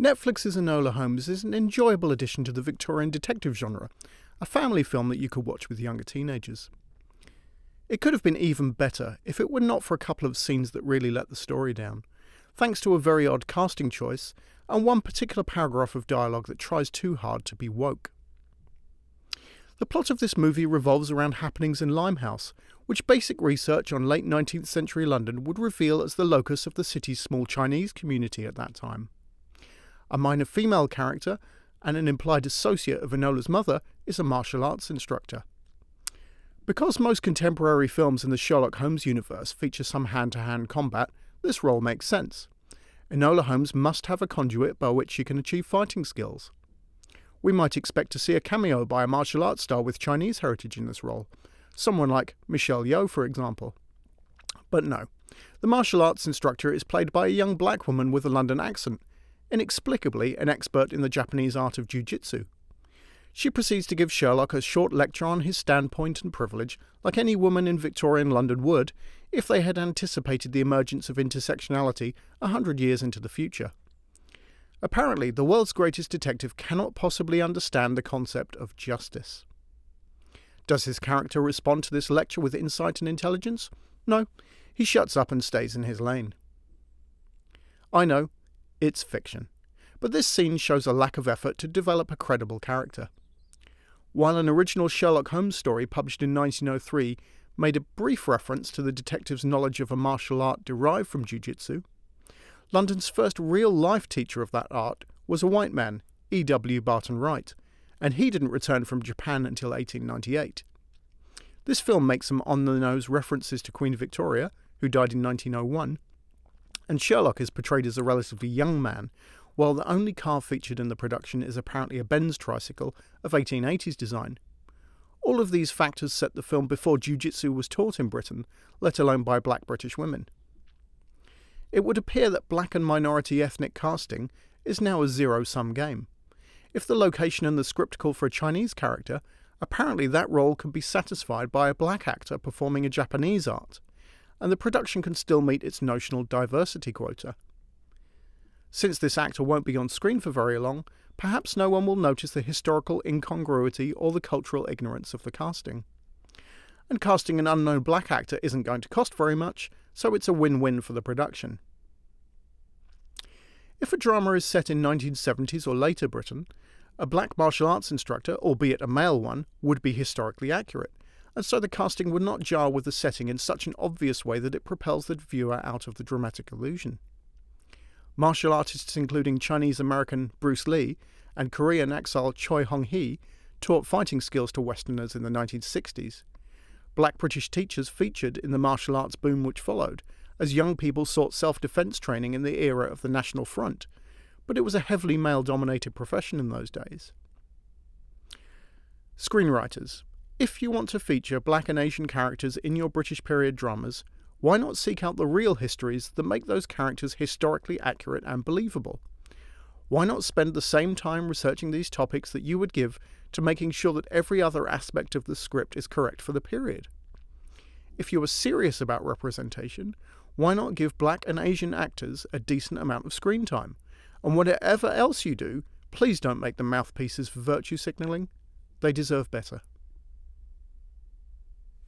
Netflix's Enola Holmes is an enjoyable addition to the Victorian detective genre, a family film that you could watch with younger teenagers. It could have been even better if it were not for a couple of scenes that really let the story down, thanks to a very odd casting choice and one particular paragraph of dialogue that tries too hard to be woke. The plot of this movie revolves around happenings in Limehouse, which basic research on late 19th century London would reveal as the locus of the city's small Chinese community at that time. A minor female character and an implied associate of Enola's mother is a martial arts instructor. Because most contemporary films in the Sherlock Holmes universe feature some hand-to-hand combat, this role makes sense. Enola Holmes must have a conduit by which she can achieve fighting skills. We might expect to see a cameo by a martial arts star with Chinese heritage in this role, someone like Michelle Yeoh, for example. But no, the martial arts instructor is played by a young black woman with a London accent, inexplicably an expert in the Japanese art of jiu-jitsu. She proceeds to give Sherlock a short lecture on his standpoint and privilege, like any woman in Victorian London would, if they had anticipated the emergence of intersectionality 100 years into the future. Apparently, the world's greatest detective cannot possibly understand the concept of justice. Does his character respond to this lecture with insight and intelligence? No, he shuts up and stays in his lane. I know, it's fiction, but this scene shows a lack of effort to develop a credible character. While an original Sherlock Holmes story published in 1903 made a brief reference to the detective's knowledge of a martial art derived from jiu-jitsu, London's first real-life teacher of that art was a white man, E.W. Barton Wright, and he didn't return from Japan until 1898. This film makes some on-the-nose references to Queen Victoria, who died in 1901, and Sherlock is portrayed as a relatively young man, while the only car featured in the production is apparently a Benz tricycle of 1880s design. All of these factors set the film before jiu-jitsu was taught in Britain, let alone by black British women. It would appear that black and minority ethnic casting is now a zero-sum game. If the location and the script call for a Chinese character, apparently that role can be satisfied by a black actor performing a Japanese art, and the production can still meet its notional diversity quota. Since this actor won't be on screen for very long, perhaps no one will notice the historical incongruity or the cultural ignorance of the casting. And casting an unknown black actor isn't going to cost very much, so it's a win-win for the production. If a drama is set in 1970s or later Britain, a black martial arts instructor, albeit a male one, would be historically accurate, and so the casting would not jar with the setting in such an obvious way that it propels the viewer out of the dramatic illusion. Martial artists including Chinese-American Bruce Lee and Korean exile Choi Hong-hee taught fighting skills to Westerners in the 1960s. Black British teachers featured in the martial arts boom which followed, as young people sought self-defense training in the era of the National Front, but it was a heavily male-dominated profession in those days. Screenwriters. If you want to feature black and Asian characters in your British period dramas, why not seek out the real histories that make those characters historically accurate and believable? Why not spend the same time researching these topics that you would give to making sure that every other aspect of the script is correct for the period? If you are serious about representation, why not give black and Asian actors a decent amount of screen time? And whatever else you do, please don't make them mouthpieces for virtue signalling. They deserve better.